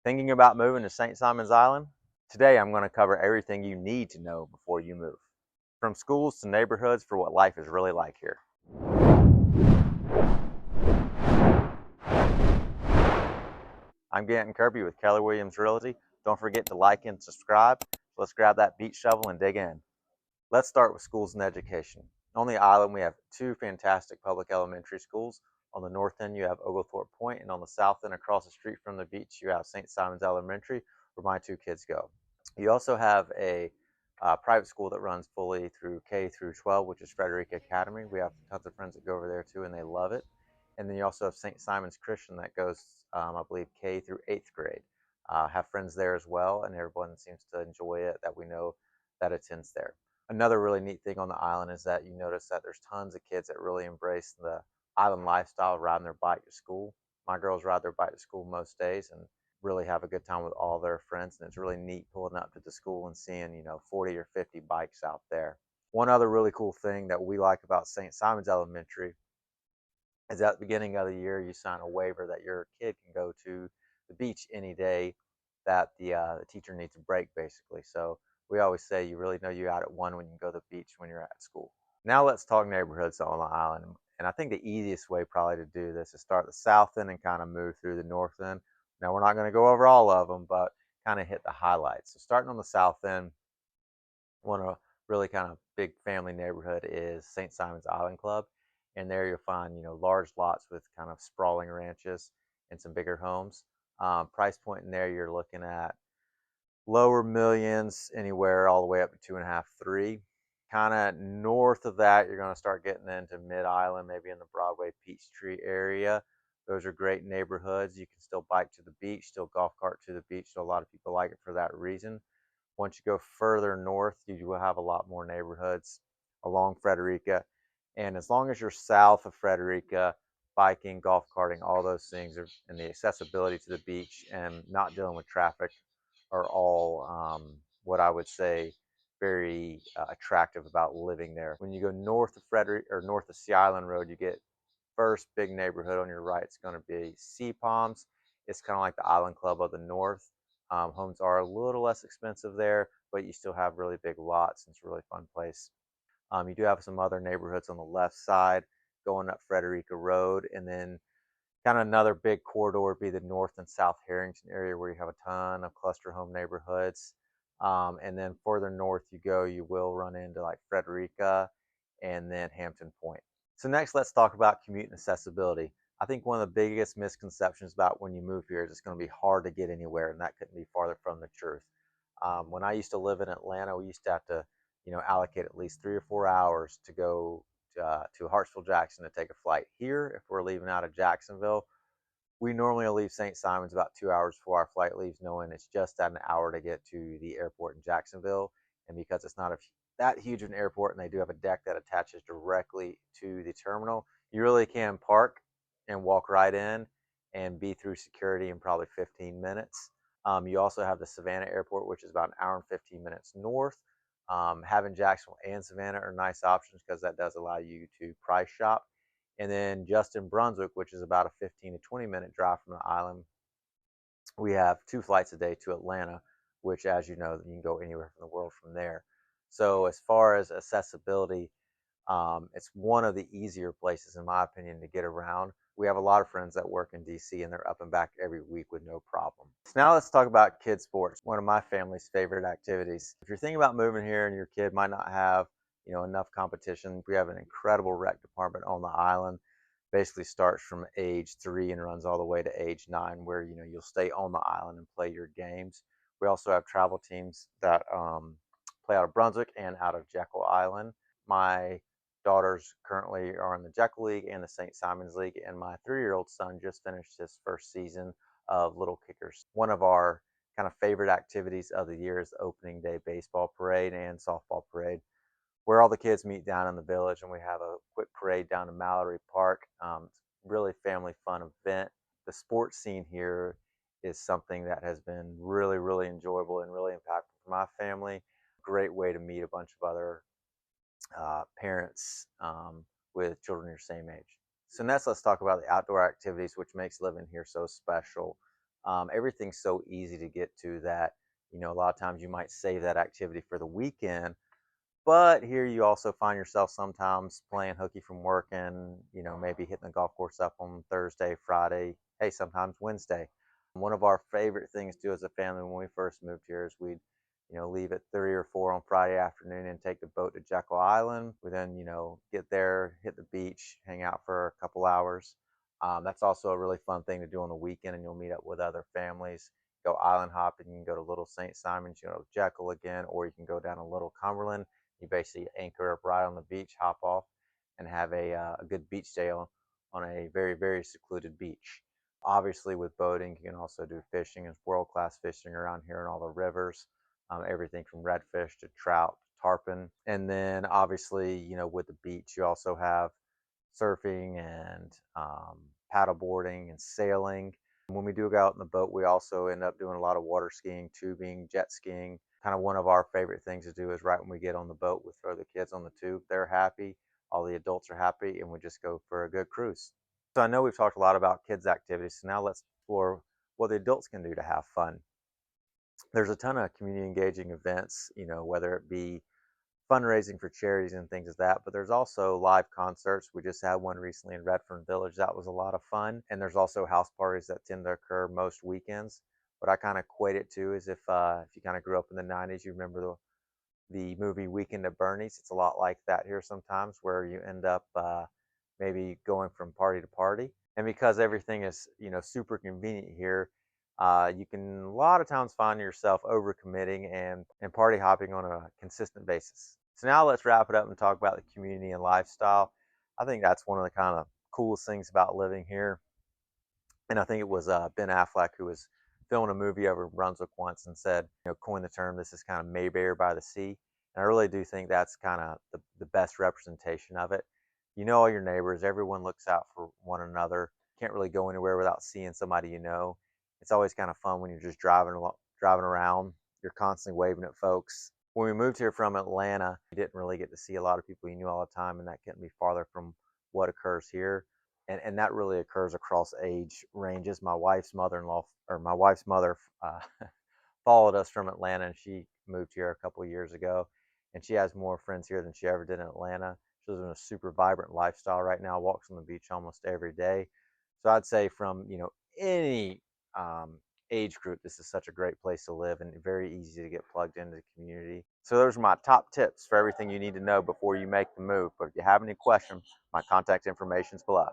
Thinking about moving to St. Simon's Island? Today I'm going to cover everything you need to know before you move, from schools to neighborhoods for what life is really like here. I'm Ganton Kirby with Keller Williams Realty. Don't forget to like and subscribe. Let's grab that beach shovel and dig in. Let's start with schools and education. On the island, we have two fantastic public elementary schools. On the north end, you have Oglethorpe Point, and on the south end, across the street from the beach, you have St. Simon's Elementary, where my two kids go. You also have a private school that runs fully through K through 12, which is Frederica Academy. We have tons of friends that go over there too, and they love it. And then you also have St. Simon's Christian that goes, I believe, K through 8th grade. Have friends there as well, and everyone seems to enjoy it that we know that attends there. Another really neat thing on the island is that you notice that there's tons of kids that really embrace the island lifestyle, riding their bike to school. My girls ride their bike to school most days and really have a good time with all their friends, and it's really neat pulling up to the school and seeing 40 or 50 bikes out there. One other really cool thing that we like about St. Simon's Elementary is at the beginning of the year you sign a waiver that your kid can go to the beach any day that the teacher needs a break, basically. So we always say you really know you're out at one when you can go to the beach when you're at school. Now let's talk neighborhoods on the island. And I think the easiest way probably to do this is start the south end and kind of move through the north end. Now we're not going to go over all of them, but kind of hit the highlights. So starting on the south end, one of a really kind of big family neighborhood is St. Simon's Island Club. And there you'll find, large lots with kind of sprawling ranches and some bigger homes. Price point in there, you're looking at lower millions, anywhere all the way up to 2.5, 3. Kind of north of that, you're going to start getting into Mid-Island, maybe in the Broadway Peachtree area. Those are great neighborhoods. You can still bike to the beach, still golf cart to the beach. So a lot of people like it for that reason. Once you go further north, you will have a lot more neighborhoods along Frederica. And as long as you're south of Frederica, biking, golf carting, all those things are, and the accessibility to the beach and not dealing with traffic are all what I would say very attractive about living there. When you go north of Frederick or north of Sea Island Road, you get first big neighborhood on your right. It's going to be Sea Palms. It's kind of like the Island Club of the North. Homes are a little less expensive there, but you still have really big lots. It's a really fun place. You do have some other neighborhoods on the left side going up Frederica Road, and then kind of another big corridor would be the North and South Harrington area where you have a ton of cluster home neighborhoods. And then further north you go, you will run into like Frederica and then Hampton Point. So next, let's talk about commute and accessibility. I think one of the biggest misconceptions about when you move here is it's going to be hard to get anywhere, and that couldn't be farther from the truth. When I used to live in Atlanta, we used to have to, allocate at least 3 or 4 hours to go to Hartsville Jackson to take a flight. Here, if we're leaving out of Jacksonville, we normally leave St. Simons about 2 hours before our flight leaves, knowing it's just at an hour to get to the airport in Jacksonville. And because it's not that huge of an airport, and they do have a deck that attaches directly to the terminal, you really can park and walk right in and be through security in probably 15 minutes. You also have the Savannah Airport, which is about an hour and 15 minutes north. Having Jacksonville and Savannah are nice options because that does allow you to price shop. And then Justin Brunswick, which is about a 15 to 20-minute drive from the island, we have 2 flights a day to Atlanta, which, as you know, you can go anywhere from the world from there. So as far as accessibility, it's one of the easier places, in my opinion, to get around. We have a lot of friends that work in DC, and they're up and back every week with no problem. So now let's talk about kids sports, one of my family's favorite activities. If you're thinking about moving here and your kid might not have enough competition, we have an incredible rec department on the island. Basically starts from age 3 and runs all the way to age 9, where you'll stay on the island and play your games. We also have travel teams that play out of Brunswick and out of Jekyll Island. My daughters currently are in the Jekyll League and the St. Simon's League, and my 3-year-old son just finished his first season of Little Kickers. One of our kind of favorite activities of the year is the opening day baseball parade and softball parade, where all the kids meet down in the village, and we have a quick parade down to Mallory Park. It's really family fun event. The sports scene here is something that has been really, really enjoyable and really impactful for my family. Great way to meet a bunch of other parents with children your same age. So next, let's talk about the outdoor activities, which makes living here so special. Everything's so easy to get to that, a lot of times you might save that activity for the weekend, but here you also find yourself sometimes playing hooky from working, maybe hitting the golf course up on Thursday, Friday, hey, sometimes Wednesday. One of our favorite things to do as a family when we first moved here is we'd, leave at 3 or 4 on Friday afternoon and take the boat to Jekyll Island. We then, get there, hit the beach, hang out for a couple hours. That's also a really fun thing to do on the weekend, and you'll meet up with other families. Go island hopping. You can go to Little St. Simon's, Jekyll again, or you can go down to Little Cumberland. You basically anchor up right on the beach, hop off, and have a good beach day on a very, very secluded beach. Obviously, with boating, you can also do fishing. It's world-class fishing around here in all the rivers, everything from redfish to trout, tarpon. And then obviously, with the beach, you also have surfing and paddle boarding and sailing. When we do go out in the boat, we also end up doing a lot of water skiing, tubing, jet skiing. Kind of one of our favorite things to do is right when we get on the boat, we throw the kids on the tube. They're happy, all the adults are happy, and we just go for a good cruise. So I know we've talked a lot about kids' activities, so now let's explore what the adults can do to have fun. There's a ton of community engaging events, whether it be fundraising for charities and things like that. But there's also live concerts. We just had one recently in Redfern Village. That was a lot of fun. And there's also house parties that tend to occur most weekends. What I kind of equate it to is if you kind of grew up in the 90s, you remember the movie Weekend at Bernie's. It's a lot like that here sometimes, where you end up maybe going from party to party. And because everything is super convenient here, you can a lot of times find yourself overcommitting and party hopping on a consistent basis. So now let's wrap it up and talk about the community and lifestyle. I think that's one of the kind of coolest things about living here. And I think it was Ben Affleck who was filming a movie over in Brunswick once and said, coined the term, this is kind of Mayberry by the sea. And I really do think that's kind of the best representation of it. You know all your neighbors, everyone looks out for one another. Can't really go anywhere without seeing somebody you know. It's always kind of fun when you're just driving around. You're constantly waving at folks. When we moved here from Atlanta, you didn't really get to see a lot of people you knew all the time, and that couldn't be farther from what occurs here. And that really occurs across age ranges. My wife's mother followed us from Atlanta, and she moved here a couple of years ago, and she has more friends here than she ever did in Atlanta. She lives in a super vibrant lifestyle right now, walks on the beach almost every day. So I'd say from any age group, this is such a great place to live and very easy to get plugged into the community. So those are my top tips for everything you need to know before you make the move. But if you have any questions, my contact information is below.